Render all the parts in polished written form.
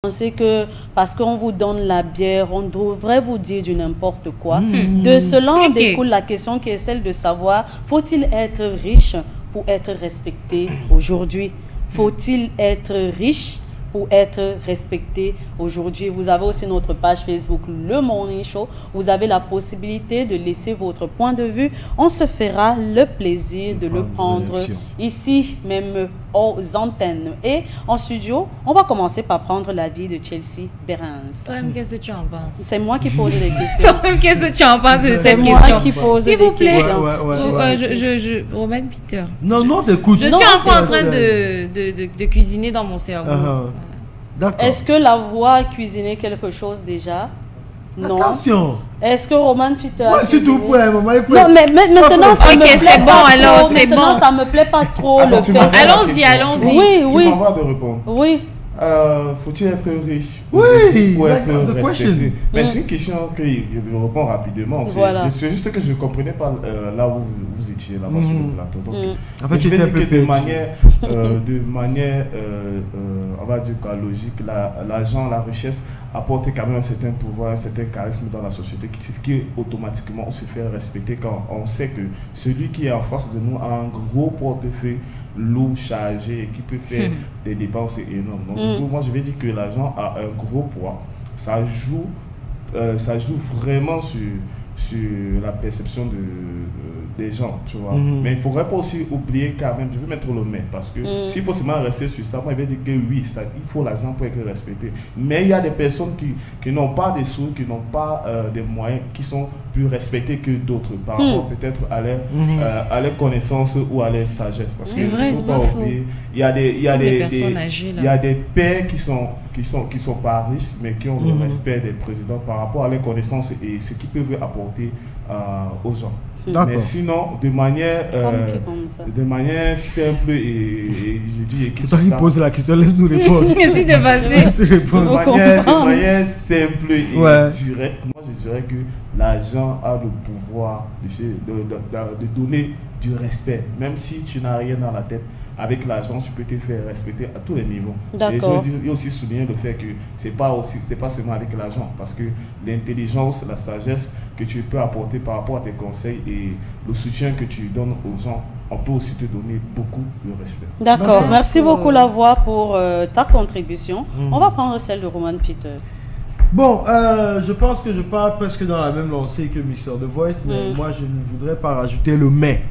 Pensez que parce qu'on vous donne la bière, on devrait vous dire du n'importe quoi. De cela en découle la question qui est celle de savoir, faut-il être riche pour être respecté aujourd'hui? Faut-il être riche pour être respecté aujourd'hui? Vous avez aussi notre page Facebook, Le Morning Show. Vous avez la possibilité de laisser votre point de vue. On se fera le plaisir de le prendre ici, même aux antennes. Et en studio, on va commencer par prendre l'avis de Chelsea Berens. Toi-même, qu'est-ce que tu en penses? C'est moi qui pose des questions. Toi-même, qu'est-ce que tu en penses de cette question? C'est moi qui pose des questions. Roman Peter. Non, t'écoutes. Je suis encore en train de cuisiner dans mon cerveau. Est-ce que la voix a cuisiné quelque chose déjà? Non. Attention. Est-ce que Roman Peter a cuisiné? S'il vous plaît, maman. Non, mais maintenant, ça me plaît c'est bon, pas alors, trop. c'est bon. Maintenant, ça me plaît pas trop le fait. Allons-y. Oui. Tu m'envoies de répondre. Oui. Faut-il être riche oui, pour être respecté? Mais c'est une question que je réponds rapidement. Voilà. C'est juste que je ne comprenais pas là où vous étiez, là-bas sur le plateau. Donc, en fait, je vais dire que de manière on va dire logique, l'argent, la richesse apporte quand même un certain pouvoir, un certain charisme dans la société qui automatiquement on se fait respecter quand on sait que celui qui est en face de nous a un gros portefeuille lourd, chargé, qui peut faire des dépenses énormes. Donc, du coup, moi, je vais dire que l'argent a un gros poids. Ça joue vraiment sur la perception des gens, tu vois. Mais il ne faudrait pas aussi oublier quand même, je vais mettre le mais, parce que s'il faut seulement rester sur ça, moi, je vais dire que oui, il faut l'argent pour être respecté. Mais il y a des personnes qui n'ont pas des sous, qui n'ont pas des moyens, qui sont plus respectés que d'autres, par rapport peut-être à leur connaissance ou à leur sagesse. Parce que vrai, faut pas oublier, il y a des pères qui sont pas riches, mais qui ont le respect des présidents par rapport à leurs connaissances et ce qu'ils peuvent apporter aux gens. Mais sinon, de manière simple et je dis toi qui poses la question, laisse-nous répondre. Merci de passer. De manière simple et directe, moi je dirais que l'argent a le pouvoir de donner du respect, même si tu n'as rien dans la tête. Avec l'argent, tu peux te faire respecter à tous les niveaux. Et je aussi souligner le fait que c'est pas seulement avec l'argent, parce que l'intelligence, la sagesse que tu peux apporter par rapport à tes conseils et le soutien que tu donnes aux gens, on peut aussi te donner beaucoup de respect. D'accord. Merci beaucoup la voix pour ta contribution. On va prendre celle de Roman Peter. Bon, je pense que je parle presque dans la même lancée que Mr. The Voice, mais moi je ne voudrais pas rajouter le mais.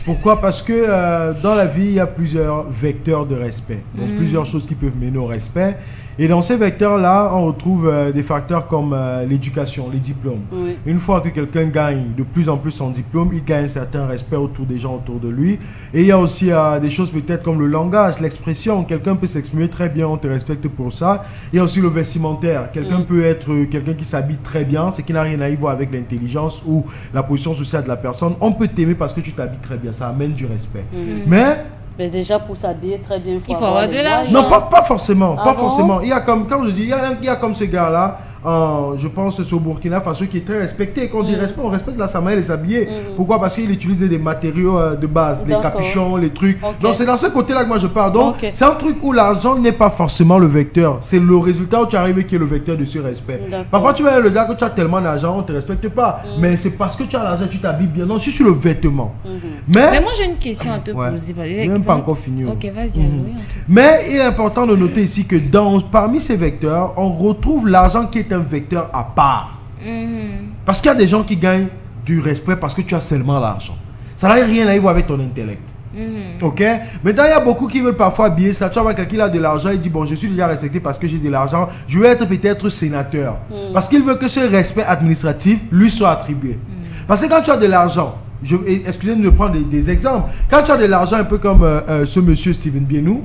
Pourquoi? Parce que dans la vie, il y a plusieurs vecteurs de respect. Donc plusieurs choses qui peuvent mener au respect. Et dans ces vecteurs-là, on retrouve des facteurs comme l'éducation, les diplômes. Une fois que quelqu'un gagne de plus en plus son diplôme, il gagne un certain respect autour des gens autour de lui. Et il y a aussi des choses peut-être comme le langage, l'expression. Quelqu'un peut s'exprimer très bien, on te respecte pour ça. Il y a aussi le vestimentaire. Quelqu'un peut être quelqu'un qui s'habille très bien, ce qui n'a rien à y voir avec l'intelligence ou la position sociale de la personne. On peut t'aimer parce que tu t'habilles très bien. Ça amène du respect. Mais déjà, pour s'habiller très bien, il faut avoir de l'argent. Non, pas forcément. Pas forcément. Il y a comme je dis, il y a comme ce gars-là, je pense que c'est au Burkina Faso qui est très respecté. Quand on dit respect, on respecte la sa manière de s'habiller. Pourquoi? Parce qu'il utilise des matériaux de base, les capuchons, les trucs. Donc c'est dans ce côté-là que moi je parle. Donc c'est un truc où l'argent n'est pas forcément le vecteur. C'est le résultat où tu arrives qui est le vecteur de ce respect. Parfois tu vas le dire que tu as tellement d'argent, on ne te respecte pas. Mais c'est parce que tu as l'argent, tu t'habilles bien. Non, je suis sur le vêtement. Mais moi j'ai une question à te poser. Je n'ai même pas encore fini. Ok, vas-y. Mais il est important de noter ici que parmi ces vecteurs, on retrouve l'argent qui est un vecteur à part. Parce qu'il y a des gens qui gagnent du respect parce que tu as seulement l'argent. Ça n'a rien à voir avec ton intellect. Ok? Maintenant, il y a beaucoup qui veulent parfois habiller ça. Tu vois, quelqu'un qui a de l'argent, il dit bon, je suis déjà respecté parce que j'ai de l'argent, je vais être peut-être sénateur. Parce qu'il veut que ce respect administratif lui soit attribué. Parce que quand tu as de l'argent, excusez-moi de prendre des exemples. Quand tu as de l'argent un peu comme ce monsieur Steven Bienou,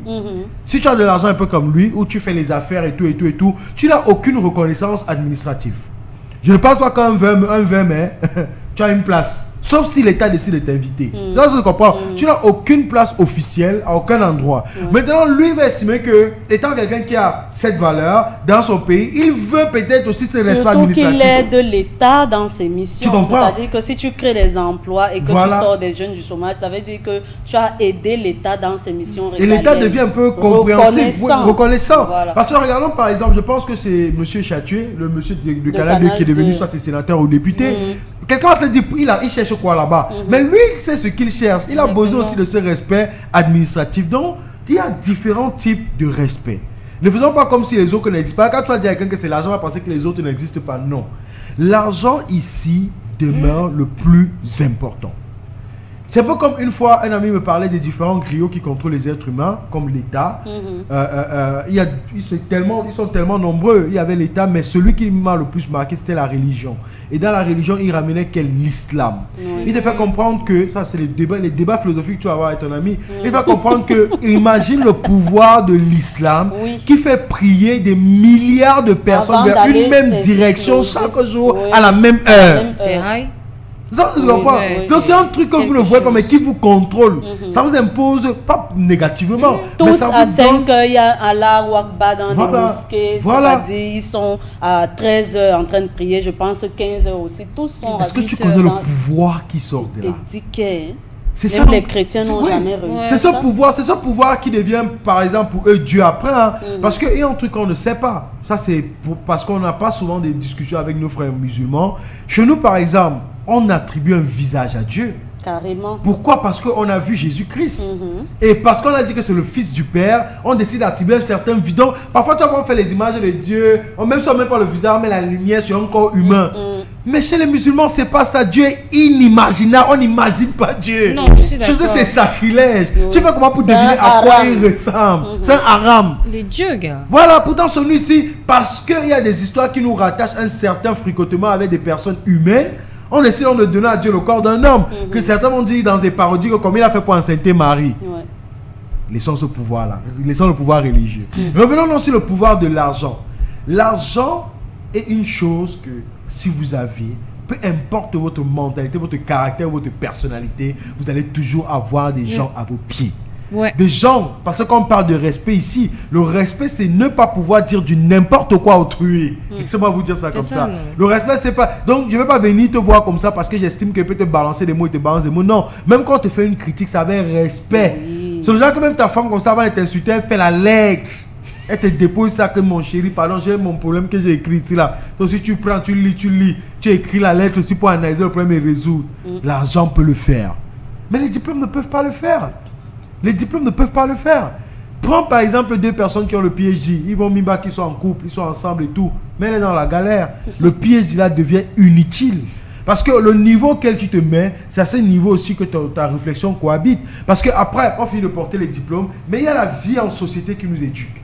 si tu as de l'argent un peu comme lui, où tu fais les affaires et tout, tu n'as aucune reconnaissance administrative. Je ne pense pas qu'un 20 mai, tu as une place Sauf si l'État décide de t'inviter. Là, je comprends. Tu n'as aucune place officielle à aucun endroit. Maintenant, lui va estimer que, étant quelqu'un qui a cette valeur dans son pays, il veut peut-être aussi ce respect administratif. Surtout qu'il aide l'État dans ses missions. Tu comprends? C'est-à-dire que si tu crées des emplois et que tu sors des jeunes du chômage, ça veut dire que tu as aidé l'État dans ses missions régaliennes. Et l'État devient un peu compréhensif, reconnaissant. Parce que regardons par exemple, je pense que c'est M. Chatué, le monsieur de Canal qui est devenu soit c'est sénateur ou député. Quelqu'un s'est dit, il cherche quoi là-bas? Mais lui, il sait ce qu'il cherche. Il a besoin aussi de ce respect administratif. Donc, il y a différents types de respect. Ne faisons pas comme si les autres n'existent pas. Quand tu vas dire à quelqu'un que c'est l'argent, on va penser que les autres n'existent pas. Non. L'argent ici demeure le plus important. C'est un peu comme une fois, un ami me parlait des différents griots qui contrôlent les êtres humains, comme l'État. Ils sont tellement nombreux. Il y avait l'État, mais celui qui m'a le plus marqué, c'était la religion. Et dans la religion, il ramenait l'islam. Il te fait comprendre que, ça c'est les débats philosophiques que tu vas avoir avec ton ami, il te fait comprendre que, imagine le pouvoir de l'islam qui fait prier des milliards de personnes vers une même direction chaque jour à la même heure. C'est vrai. C'est un truc que vous ne voyez pas, mais qui vous contrôle. Ça vous impose, pas négativement. Tous mais ça à vous 5 heures, il y a Allah ou Akbar dans les mosquées. C'est-à-dire, ils sont à 13 heures en train de prier, je pense 15 heures aussi. Tous sont Est-ce que tu connais le pouvoir qui sort de là? C'est ça. Les chrétiens n'ont jamais réussi. C'est ce pouvoir qui devient, par exemple, pour eux, Dieu après. Parce qu'il y a un truc qu'on ne sait pas. Ça, c'est parce qu'on n'a pas souvent des discussions avec nos frères musulmans. Chez nous, par exemple, on attribue un visage à Dieu. Carrément. Pourquoi? Parce qu'on a vu Jésus-Christ. Et parce qu'on a dit que c'est le Fils du Père, on décide d'attribuer un certain vidon. Parfois, tu vois, on fait les images de Dieu, même si on ne met pas le visage, on met la lumière sur un corps humain. Mais chez les musulmans, c'est pas ça. Dieu est inimaginable. On n'imagine pas Dieu. Non, je suis d'accord. C'est sacrilège. Tu vois comment pour deviner à quoi il ressemble. C'est un haram. Les dieux, gars. Voilà, pourtant, celui ici, parce qu'il y a des histoires qui nous rattachent un certain fricotement avec des personnes humaines, on décide de donner à Dieu le corps d'un homme. Que certains vont dire dans des parodies que comme il a fait pour enceinte Marie. Laissons ce pouvoir-là. Laissons le pouvoir religieux. Revenons sur le pouvoir de l'argent. L'argent est une chose que si vous avez, peu importe votre mentalité, votre caractère, votre personnalité, vous allez toujours avoir des gens à vos pieds. Des gens, parce que quand on parle de respect ici, le respect c'est ne pas pouvoir dire du n'importe quoi autrui. Laissez-moi vous dire ça comme ça. Le respect c'est pas, donc je ne vais pas venir te voir comme ça parce que j'estime que peut te balancer des mots et te balancer des mots. Non, même quand on te fait une critique, ça avait respect. C'est le genre que même ta femme comme ça avant de t'insulter, elle fait la lettre. Elle te dépose ça que mon chéri, pardon, j'ai mon problème que j'ai écrit ici là. Donc si tu prends, tu lis, tu écris la lettre aussi pour analyser le problème et résoudre. L'argent peut le faire. Mais les diplômes ne peuvent pas le faire. Les diplômes ne peuvent pas le faire. Prends par exemple deux personnes qui ont le PhD. Ils vont même qu'ils sont en couple, ils sont ensemble et tout. Mais elle est dans la galère. Le PhD là devient inutile. Parce que le niveau auquel tu te mets, c'est à ce niveau aussi que ta réflexion cohabite. Parce qu'après, on finit de porter les diplômes, mais il y a la vie en société qui nous éduque.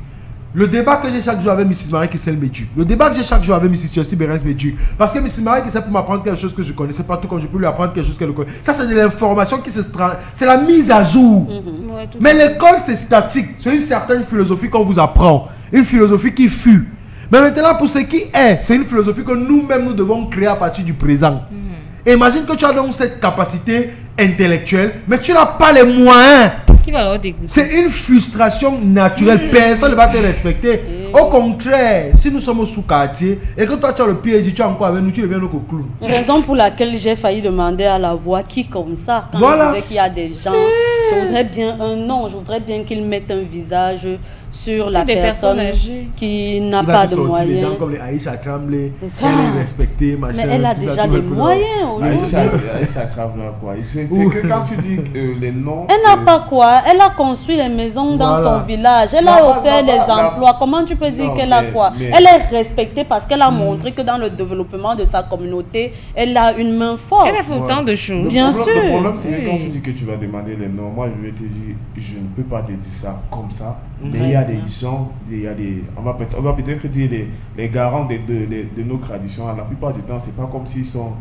Le débat que j'ai chaque jour avec Mrs. Marie Kissel m'éduque. Le débat que j'ai chaque jour avec Mrs. Chelsea Berens m'éduque. Parce que Mrs. Marie Kissel peut m'apprendre quelque chose que je connaissais pas, tout comme je peux lui apprendre quelque chose qu'elle connaît. Ça, c'est de l'information qui se... C'est la mise à jour. Mais l'école, c'est statique. C'est une certaine philosophie qu'on vous apprend. Une philosophie qui fut. Mais maintenant, pour ce qui est, c'est une philosophie que nous-mêmes, nous devons créer à partir du présent. Imagine que tu as donc cette capacité intellectuelle, mais tu n'as pas les moyens. C'est une frustration naturelle. Personne ne va te respecter. Au contraire, si nous sommes au sous-quartier et que toi tu as le PhD, tu es encore avec nous, tu deviens notre clown. Raison pour laquelle j'ai failli demander à la voix qui comme ça. Quand on disait qu'il y a des gens, je voudrais bien un nom, je voudrais bien qu'ils mettent un visage sur la personne qui n'a pas de moyens. Des gens comme les Aïcha Tremblay, elle est respectée, machin. Mais elle a déjà des moyens aujourd'hui. Aïcha Tremblay, quoi. C'est que quand tu dis les noms... Elle n'a pas quoi. Elle a construit les maisons dans son village. Elle a offert les emplois. Comment tu peux dire qu'elle a quoi? Elle est respectée parce qu'elle a montré que dans le développement de sa communauté, elle a une main forte. Elle a fait autant de choses. Bien sûr. Le problème, c'est que quand tu dis que tu vas demander les noms, moi je vais te dire, je ne peux pas te dire ça comme ça. Mais il y a des gens, on va peut-être dire les garants de nos traditions. La plupart du temps, c'est pas comme s'ils ont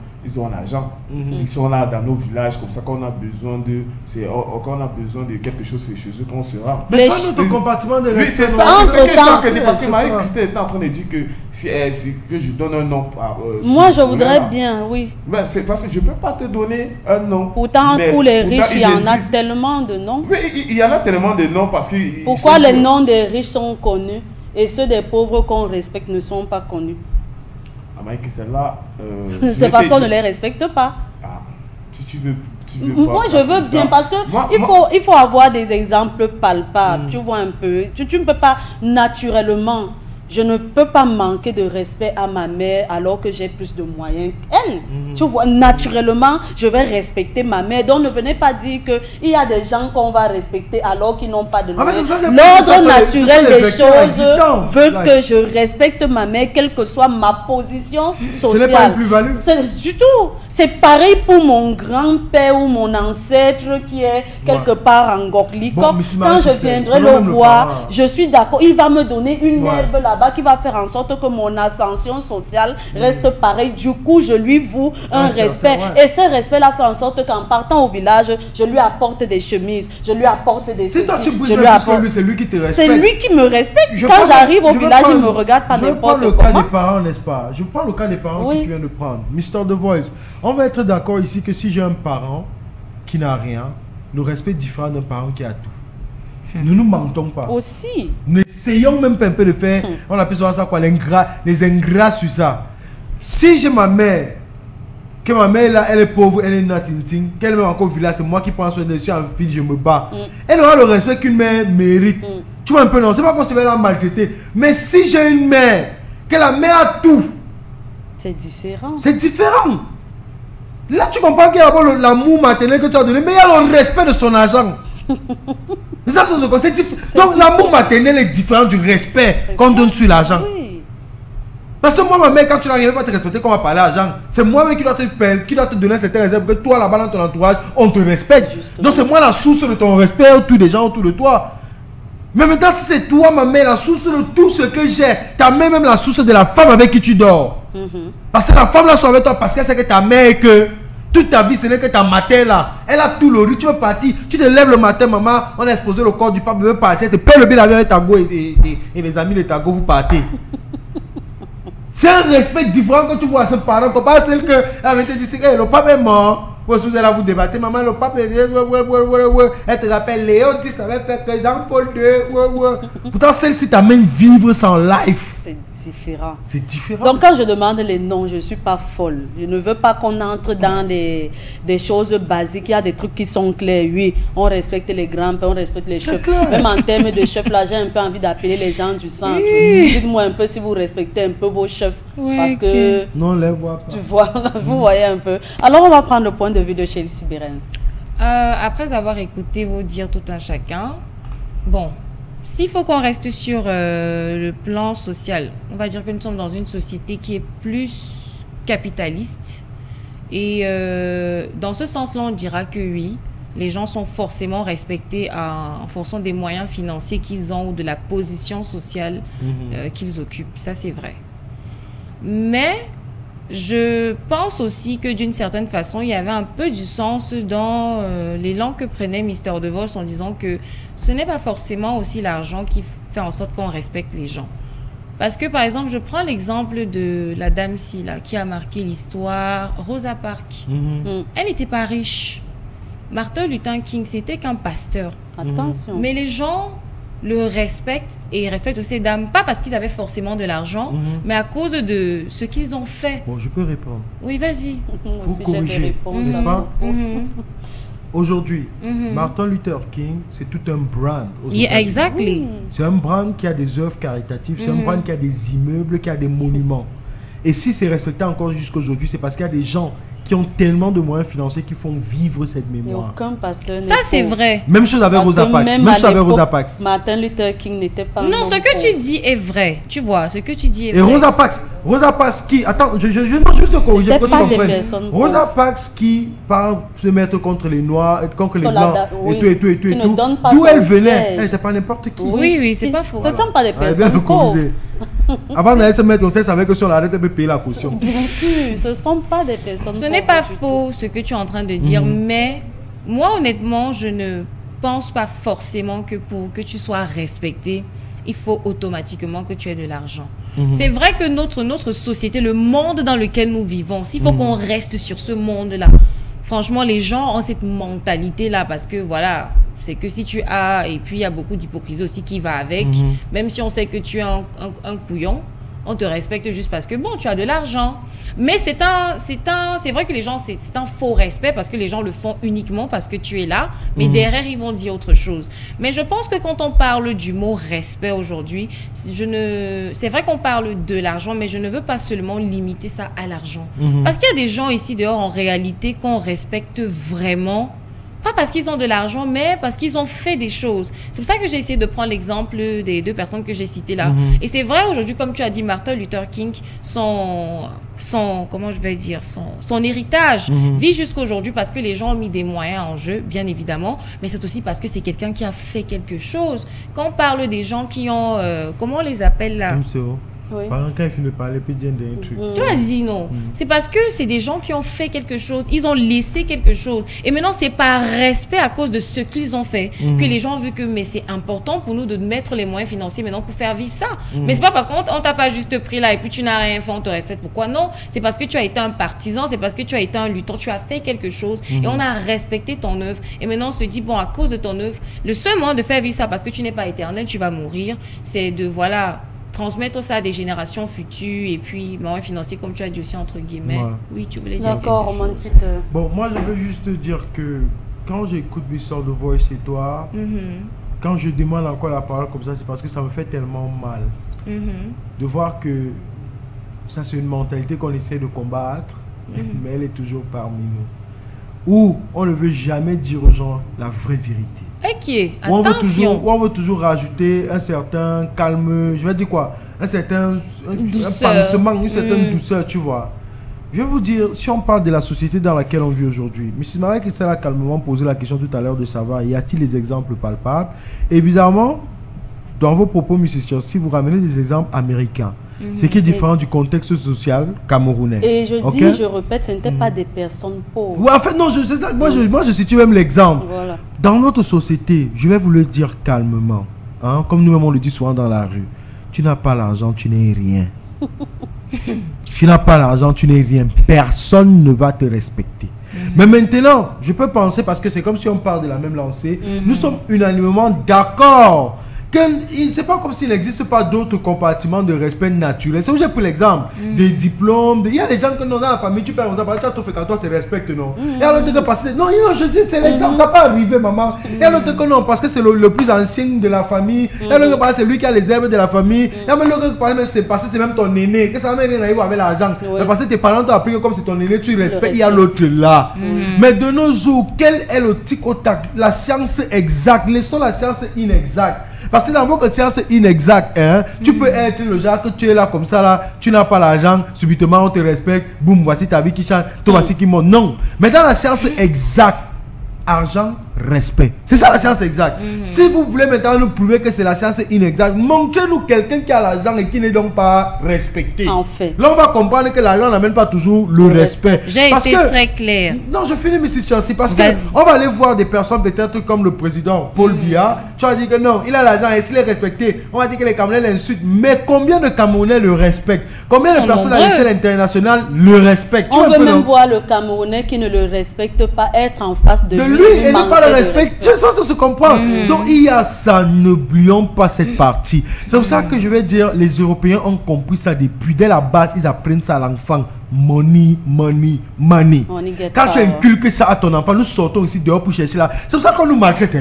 un agent. Ils sont là dans nos villages, comme ça qu'on a besoin de quelque chose chez eux qu'on se rend. Mais ça, notre compartiment de respect. Oui, c'est ça. Parce que Marie-Christine était en train de dire que je donne un nom. Moi, je voudrais bien, oui. Ben, c'est parce que je peux pas te donner un nom. Pourtant, pour les riches, il y en a tellement de noms. Oui, il y en a tellement de noms parce que... Pourquoi les noms des riches sont connus et ceux des pauvres qu'on respecte ne sont pas connus? C'est parce qu'on ne les respecte pas. Ah, si tu veux moi, je veux bien parce que il faut avoir des exemples palpables. Tu vois un peu. Tu ne peux pas naturellement. Je ne peux pas manquer de respect à ma mère alors que j'ai plus de moyens qu'elle. Tu vois, naturellement, je vais respecter ma mère. Donc, ne venez pas dire qu'il y a des gens qu'on va respecter alors qu'ils n'ont pas de moyens. L'ordre naturel des choses veut que je respecte ma mère, quelle que soit ma position sociale. Ce n'est pas une plus-value. Du tout. C'est pareil pour mon grand-père ou mon ancêtre qui est quelque part en Gokliko. Quand je viendrai le voir, je suis d'accord. Il va me donner une herbe là-bas qui va faire en sorte que mon ascension sociale reste pareille. Du coup, je lui voue un respect. Et ce respect-là fait en sorte qu'en partant au village, je lui apporte des chemises, je lui apporte des Si toi tu bouges plus que lui, c'est lui qui te respecte. C'est lui qui me respecte. Quand j'arrive au village, il me regarde pas n'importe comment. Je prends le cas des parents, n'est-ce pas? Je prends le cas des parents que tu viens de prendre. Mr. The Voice, on va être d'accord ici que si j'ai un parent qui n'a rien, le respect est différent d'un parent qui a tout. Nous ne mentons pas. Aussi. Nous essayons même pas un peu de faire, on appelle ça quoi, les ingrats sur ça. Si j'ai ma mère, que ma mère là, elle est pauvre, elle est natinting, qu'elle est encore au village, c'est moi qui prends soin de elle, en fil, je me bats. Elle aura le respect qu'une mère mérite. Tu vois un peu, non, c'est pas qu'on se va la maltraiter. Mais si j'ai une mère, que la mère a tout, c'est différent. C'est différent. Là, tu comprends qu'il y a l'amour maternel que tu as donné, mais il y a le respect de son argent. Donc l'amour maternel est différent du respect qu'on donne sur l'argent. Oui. Parce que moi, ma mère, quand tu n'arrives pas à te respecter, qu'on va parler l'argent, c'est moi qui dois te donner cette réserve pour que toi, là-bas dans ton entourage, on te respecte. Justement. Donc c'est moi la source de ton respect autour des gens autour de toi. Mais maintenant, si c'est toi, ma mère, la source de tout ce que j'ai, ta mère même la source de la femme avec qui tu dors. Parce que la femme là, soit avec toi parce qu'elle sait que ta mère et que toute ta vie, ce n'est que ta matin là. Elle a tout le riz, tu veux partir. Tu te lèves le matin, maman, on a exposé le corps du pape, tu veux partir. Elle te paie le billet d'avion avec ta go et les amis de ta go, vous partez. C'est un respect différent que tu vois à ce parent. Pas celle que elle te dit, hey, le pape est mort. Vous allez vous débattre, maman, le pape est elle te rappelle Léo 10, ça va faire que Jean-Paul II. Pourtant, celle-ci t'amène vivre sans life. C'est différent. C'est différent. Donc quand je demande les noms, je ne suis pas folle. Je ne veux pas qu'on entre dans des choses basiques. Il y a des trucs qui sont clairs. Oui, on respecte les grands-pères, on respecte les chefs. Même en termes de chefs, là, j'ai un peu envie d'appeler les gens du centre. Dites-moi un peu si vous respectez un peu vos chefs. Parce que... Non, les voit pas. Tu vois, vous voyez un peu. Alors on va prendre le point de vue de Chelsea Berens. Après avoir écouté vous dire tout un chacun, bon... S'il faut qu'on reste sur le plan social, on va dire que nous sommes dans une société qui est plus capitaliste. Et dans ce sens-là, on dira que oui, les gens sont forcément respectés en fonction des moyens financiers qu'ils ont ou de la position sociale qu'ils occupent. Ça, c'est vrai. Mais je pense aussi que d'une certaine façon, il y avait un peu du sens dans l'élan que prenait Mr. De Vos en disant que ce n'est pas forcément aussi l'argent qui fait en sorte qu'on respecte les gens. Parce que, par exemple, je prends l'exemple de la dame-ci, là, qui a marqué l'histoire, Rosa Parks. Elle n'était pas riche. Martin Luther King, c'était qu'un pasteur. Attention. Mais les gens le respectent et respectent aussi ces dames, pas parce qu'ils avaient forcément de l'argent, mais à cause de ce qu'ils ont fait. Bon, je peux répondre. Oui, vas-y. Pour corriger, n'est-ce pas? Aujourd'hui, Martin Luther King, c'est tout un brand. Yeah, exactly. C'est un brand qui a des œuvres caritatives, c'est un brand qui a des immeubles, qui a des monuments. Et si c'est respecté encore jusqu'à aujourd'hui, c'est parce qu'il y a des gens qui ont tellement de moyens financiers qui font vivre cette Et mémoire. aucun pasteur Ça, c'est vrai. Même chose avec Rosa Parks. Même chose avec Rosa Parks. Martin Luther King n'était pas Non, ce que tu dis est vrai. Tu vois, ce que tu dis est Et vrai. Rosa Parks qui... Attends, je non, juste te corriger pour que tu pas des comprennes. personnes Rosa Parks qui parle se mettre contre les Noirs, contre les Blancs, oui. et tout. Qui ne donne pas D'où son elle venait. siège. Elle n'était pas n'importe qui. Oui, c'est pas faux. Ce ne sont pas des Elle vient personnes me pauvres. corriger. Avant d'aller se mettre, on sait savait que si on l'arrête, elle peut payer la caution. Bien sûr, ce ne sont pas des personnes Ce pauvres. n'est pas du faux ce que tu es en train de dire, mais moi honnêtement, je ne pense pas forcément que pour que tu sois respecté, il faut automatiquement que tu aies de l'argent. C'est vrai que notre société, le monde dans lequel nous vivons, s'il faut qu'on reste sur ce monde-là, franchement, les gens ont cette mentalité-là parce que voilà, c'est que si tu as, et puis il y a beaucoup d'hypocrisie aussi qui va avec, même si on sait que tu es un couillon, on te respecte juste parce que bon, tu as de l'argent. Mais c'est vrai que les gens, c'est un faux respect parce que les gens le font uniquement parce que tu es là, mais derrière, ils vont dire autre chose. Mais je pense que quand on parle du mot respect aujourd'hui, c'est vrai qu'on parle de l'argent, mais je ne veux pas seulement limiter ça à l'argent. Parce qu'il y a des gens ici dehors, en réalité, qu'on respecte vraiment. Pas parce qu'ils ont de l'argent, mais parce qu'ils ont fait des choses. C'est pour ça que j'ai essayé de prendre l'exemple des deux personnes que j'ai citées là. Et c'est vrai, aujourd'hui, comme tu as dit, Martin Luther King, comment je vais dire, son héritage vit jusqu'aujourd'hui parce que les gens ont mis des moyens en jeu, bien évidemment, mais c'est aussi parce que c'est quelqu'un qui a fait quelque chose. Quand on parle des gens qui ont, comment on les appelle là? Oui. Par exemple, quand il finit de parler, puis il dit un truc. Tu as dit non. C'est parce que c'est des gens qui ont fait quelque chose. Ils ont laissé quelque chose. Et maintenant, c'est par respect à cause de ce qu'ils ont fait que les gens ont vu que mais c'est important pour nous de mettre les moyens financiers maintenant pour faire vivre ça. Mais c'est pas parce qu'on t'a pas juste pris là et puis tu n'as rien fait, on te respecte. Pourquoi non? C'est parce que tu as été un partisan, c'est parce que tu as été un lutteur, tu as fait quelque chose et on a respecté ton œuvre. Et maintenant, on se dit, bon, à cause de ton œuvre, le seul moyen de faire vivre ça, parce que tu n'es pas éternel, tu vas mourir, c'est de, voilà, transmettre ça à des générations futures et puis moyens financiers, comme tu as dit aussi, entre guillemets. Ouais. Oui, tu voulais dire D'accord, quelque Roman chose. Peter. Bon, moi, je veux juste te dire que quand j'écoute l'histoire de Voice et toi, quand je demande encore la parole comme ça, c'est parce que ça me fait tellement mal de voir que ça, c'est une mentalité qu'on essaie de combattre, mais elle est toujours parmi nous. Où on ne veut jamais dire aux gens la vraie vérité. Ok, Où attention. on veut toujours rajouter un certain calme, je vais dire quoi, un certain Douceur. un pansement, une certaine douceur, tu vois. Je vais vous dire, si on parle de la société dans laquelle on vit aujourd'hui, M. Marie Christelle a calmement posé la question tout à l'heure de savoir, y a-t-il des exemples palpables? Et bizarrement, dans vos propos, M. Chelsea, vous ramenez des exemples américains. Ce qui est différent du contexte social camerounais. Et je Ok? dis, je répète, ce n'étaient pas des personnes pauvres. Ouais, en fait, non, moi je situe même l'exemple. Voilà. Dans notre société, je vais vous le dire calmement, hein, comme nous-mêmes on le dit souvent dans la rue, tu n'as pas l'argent, tu n'es rien. Tu n'as pas l'argent, tu n'es rien. Personne ne va te respecter. Mais maintenant, je peux penser, parce que c'est comme si on parle de la même lancée, nous sommes unanimement d'accord c'est pas comme s'il n'existe pas d'autres compartiments de respect naturel. C'est où j'ai pris l'exemple des diplômes. Il y a des gens que non, dans la famille, tu peux tu as tout fait quand toi te respectes, non. Et alors que passer, non, je dis, c'est l'exemple, ça peut arriver, maman. Et alors que non, parce que c'est le plus ancien de la famille. Et alors que c'est lui qui a les herbes de la famille. Et alors que c'est passé, c'est même ton aîné. Que ça même aîné avec l'argent. Mais parce que tes parents t'ont appris que comme c'est ton aîné, tu respectes. Il y a l'autre là. Mais de nos jours, quel est le tic au tac? La science exacte. Laissons la science inexacte. Parce que dans votre science inexacte, hein, tu peux être le genre que tu es là comme ça, là, tu n'as pas l'argent, subitement on te respecte, boum, voici ta vie qui change, toi voici qui monte. Non. Mais dans la science exacte, argent, respect. C'est ça la science exacte. Si vous voulez maintenant nous prouver que c'est la science inexacte, montrez-nous quelqu'un qui a l'argent et qui n'est donc pas respecté. En fait. Là, on va comprendre que l'argent n'amène pas toujours le respect. J'ai été très clair. Non, je finis, Mrs. Chelsea, parce que on va aller voir des personnes peut-être comme le président Paul Biya. Tu vas dire que non, il a l'argent et s'il est respecté, on va dire que les Camerounais l'insultent. Mais combien de Camerounais le respectent? Combien de personnes à l'échelle internationale le respectent? On veut même voir le Camerounais qui ne le respecte pas être en face de lui. Lui et ne pas le respecter. Je sais ça se comprend. Donc il y a ça, n'oublions pas cette partie. C'est pour ça que je vais dire, les Européens ont compris ça depuis. Dès la base, ils apprennent ça à l'enfant. money, money, money. Quand tu power. inculques ça à ton enfant, nous sortons ici dehors pour chercher là. C'est pour ça qu'on nous maltraite.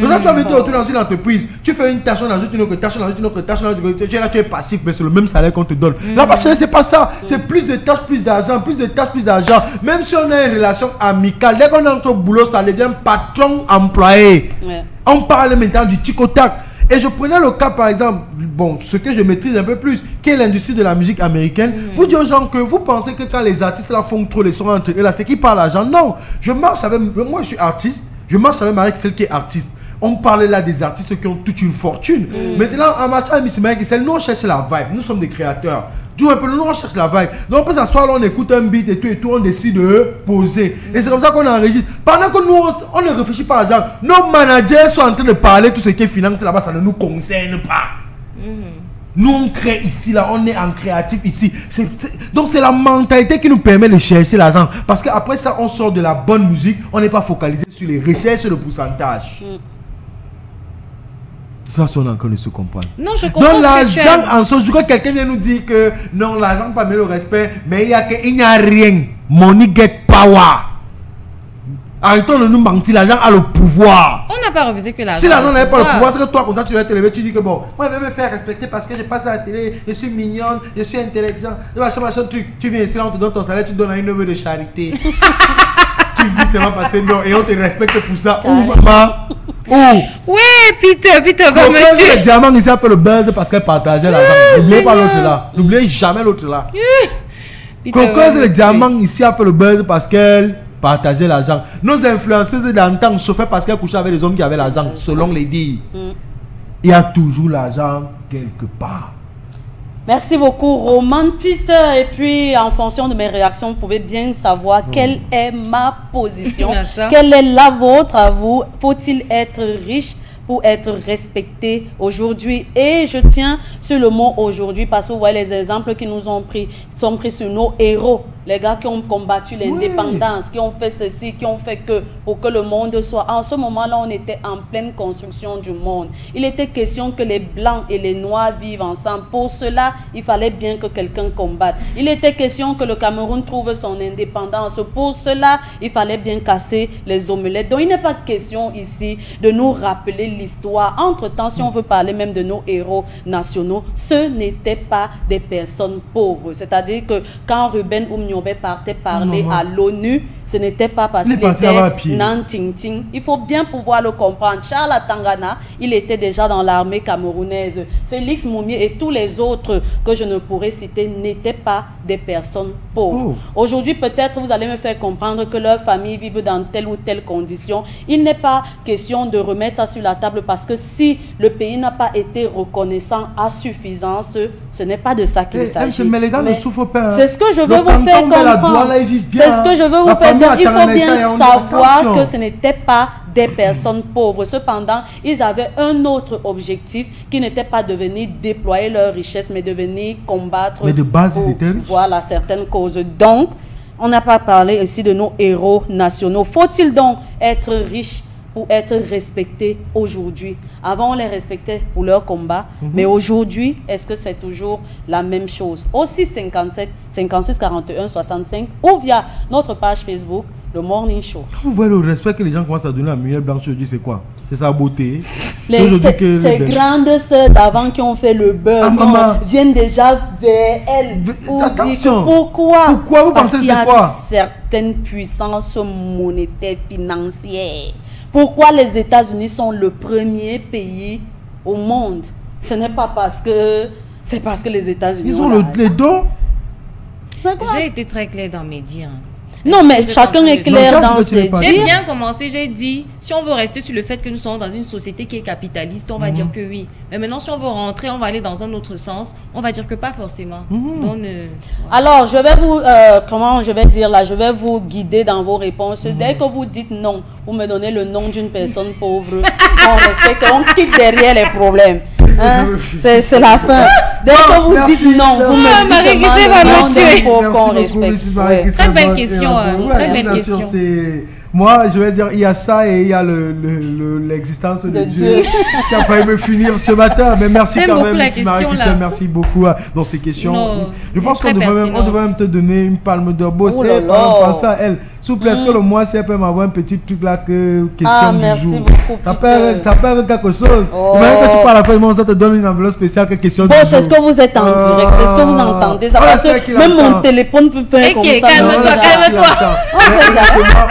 Donc quand tu vas venir te retrouver dans une entreprise, tu fais une tâche, on ajoute une autre tâche, on ajoute une autre tâche, tu es là, tu es passif, mais c'est le même salaire qu'on te donne. Là, parce que c'est pas ça. C'est plus de tâches, plus d'argent, plus de tâches, plus d'argent. Même si on a une relation amicale, dès qu'on entre au boulot, ça devient patron-employé. Ouais. On parle maintenant du tic-au-tac. Et je prenais le cas, par exemple, bon, ce que je maîtrise un peu plus, qui est l'industrie de la musique américaine, pour dire aux gens que vous pensez que quand les artistes là font trop les sons entre eux, là, c'est qui parle l'argent. Non, je marche avec, moi je suis artiste, je marche avec celle qui est artiste. On parlait là des artistes qui ont toute une fortune. Maintenant, en marchant avec Miss Mike, nous on cherche la vibe, nous sommes des créateurs. Nous on cherche la vibe. Donc on peut s'asseoir là, on écoute un beat et tout, on décide de poser. Et c'est comme ça qu'on enregistre. Pendant que nous, on ne réfléchit pas à l'argent, nos managers sont en train de parler tout ce qui est financé là-bas, ça ne nous concerne pas. Nous on crée ici, là, on est en créatif ici. Donc c'est la mentalité qui nous permet de chercher l'argent. Parce qu'après ça, on sort de la bonne musique, on n'est pas focalisé sur les recherches et le pourcentage. Ça, on est en train de se comprendre. Non, je comprends. Donc l'argent en soi, je crois que quelqu'un vient nous dire que non, l'argent pas le respect, mais il n'y a rien. Money get power. Arrêtons de nous mentir, l'argent a le pouvoir. On n'a pas refusé que l'argent. Si l'argent n'avait pas le pouvoir, c'est que toi, quand tu vas te lever, tu dis que bon, moi je vais me faire respecter parce que je passe à la télé, je suis mignonne, je suis intelligent. Tu viens ici, là, on te donne ton salaire, tu donnes à une œuvre de charité. Tu vis, c'est pas passé, non, et on te respecte pour ça. Oh, maman. Oh. Ouais, Peter va me tuer. Le diamant ici a fait le buzz parce qu'elle partageait l'argent. N'oubliez pas l'autre là. N'oubliez jamais l'autre là. Coco, le diamant ici a fait le buzz parce qu'elle partageait l'argent. Nos influenceuses d'antan chauffaient parce qu'elles couchaient avec les hommes qui avaient l'argent, selon les dires. Il y a toujours l'argent quelque part. Merci beaucoup, Roman Peter. Et puis, en fonction de mes réactions, vous pouvez bien savoir quelle est ma position. Quelle est la vôtre à vous? Faut-il être riche pour être respecté aujourd'hui? Et je tiens sur le mot aujourd'hui parce que vous voyez les exemples qui nous ont pris, sont pris sur nos héros. Les gars qui ont combattu l'indépendance, qui ont fait ceci, qui ont fait que pour que le monde soit... En ce moment-là, on était en pleine construction du monde. Il était question que les Blancs et les Noirs vivent ensemble. Pour cela, il fallait bien que quelqu'un combatte. Il était question que le Cameroun trouve son indépendance. Pour cela, il fallait bien casser les omelettes. Donc, il n'est pas question ici de nous rappeler l'histoire. Entre-temps, si on veut parler même de nos héros nationaux, ce n'étaient pas des personnes pauvres. C'est-à-dire que quand Ruben Oumniobé partait parler à l'ONU, ce n'était pas parce qu'il était nanting-ting. Il faut bien pouvoir le comprendre. Charles Atangana, il était déjà dans l'armée camerounaise. Félix Moumié et tous les autres que je ne pourrais citer n'étaient pas des personnes pauvres. Aujourd'hui, peut-être vous allez me faire comprendre que leurs familles vivent dans telle ou telle condition. Il n'est pas question de remettre ça sur la table parce que si le pays n'a pas été reconnaissant à suffisance, ce n'est pas de ça qu'il s'agit. Mais les gars ne souffrent pas. C'est ce que je veux vous faire comprendre. C'est ce que je veux vous faire. Donc, il faut bien savoir que ce n'était pas des personnes pauvres. Cependant, ils avaient un autre objectif qui n'était pas de venir déployer leur richesse, mais de venir combattre. Mais de base, ils étaient riches. Voilà, certaines causes. Donc, on n'a pas parlé ici de nos héros nationaux. Faut-il donc être riche pour être respecté aujourd'hui? Avant, on les respectait pour leur combat, mais aujourd'hui, est-ce que c'est toujours la même chose? Aussi 57 56 41 65 ou via notre page Facebook, le Morning Show. Quand vous voyez le respect que les gens commencent à donner à Muriel Blanche aujourd'hui, c'est quoi? C'est sa beauté. Ces grandes sœurs d'avant qui ont fait le buzz viennent déjà vers elle. Attention. Pourquoi vous pensez que c'est quoi? Parce qu'il y a une certaine puissance monétaire, financière. Pourquoi les États-Unis sont le premier pays au monde? Ce n'est pas parce que... C'est parce que les États-Unis... Ils ont les dos. J'ai été très clair dans mes dires. Non, mais chacun est clair dans ses dires. J'ai bien commencé, j'ai dit, si on veut rester sur le fait que nous sommes dans une société qui est capitaliste, on va dire que oui. Mais maintenant, si on veut rentrer, on va aller dans un autre sens, on va dire que pas forcément. Donc, alors, je vais vous, comment je vais dire là, je vais vous guider dans vos réponses. Dès que vous dites non, vous me donnez le nom d'une personne pauvre, on respecte, on quitte derrière les problèmes. Hein? C'est la fin. Dès que vous dites non, vous me dites monsieur. Qu'on respecte. Très belle question. Très belle question. Moi, je vais dire, il y a ça et il y a l'existence de Dieu qui a failli me finir ce matin. Mais merci quand même, Miss Marie-Christelle, merci beaucoup dans ces questions. Non, je pense qu'on devrait même te donner une palme de boss. Oh Et pense à elle. S'il vous plaît, est-ce que le mois, si elle peut m'avoir un petit truc là que question du merci jour. Beaucoup, ça perd quelque chose. Imagine que tu parles à la fin, ça te donne une enveloppe spéciale que question du jour. Bon, est-ce que vous êtes en direct? Est-ce que vous entendez ça? Parce que même mon téléphone peut faire comme ça.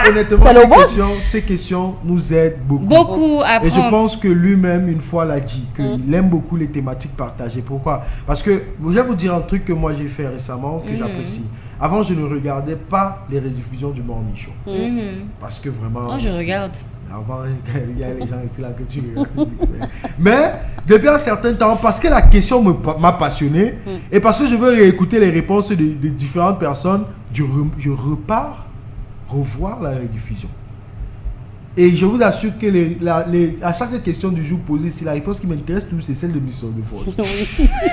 Honnêtement, ces questions nous aident beaucoup. Beaucoup à Et prendre. je pense que lui-même, une fois, l'a dit, qu'il aime beaucoup les thématiques partagées. Pourquoi? Parce que, je vais vous dire un truc que moi j'ai fait récemment, que j'apprécie. Avant, je ne regardais pas les rediffusions du Morning Show. Parce que vraiment... Oh, je regarde. Avant, il y a les gens ici là que tu regardes. Mais, depuis un certain temps, parce que la question m'a passionné, et parce que je veux réécouter les réponses des différentes personnes, je repars revoir la rediffusion. Et je vous assure que à chaque question du jour posée, si la réponse qui m'intéresse toujours, c'est celle de Mister The Voice.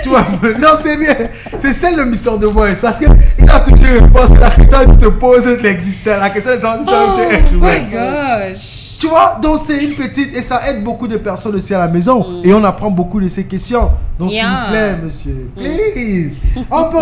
Tu vois, non, c'est bien. C'est celle de Mister The Voice. Parce qu'il a toujours une réponse. La question qui te pose l'existence. La question est oh my gosh. Tu vois, donc c'est une petite... Et ça aide beaucoup de personnes aussi à la maison. Et on apprend beaucoup de ces questions. Donc s'il vous plaît, monsieur, please. On peut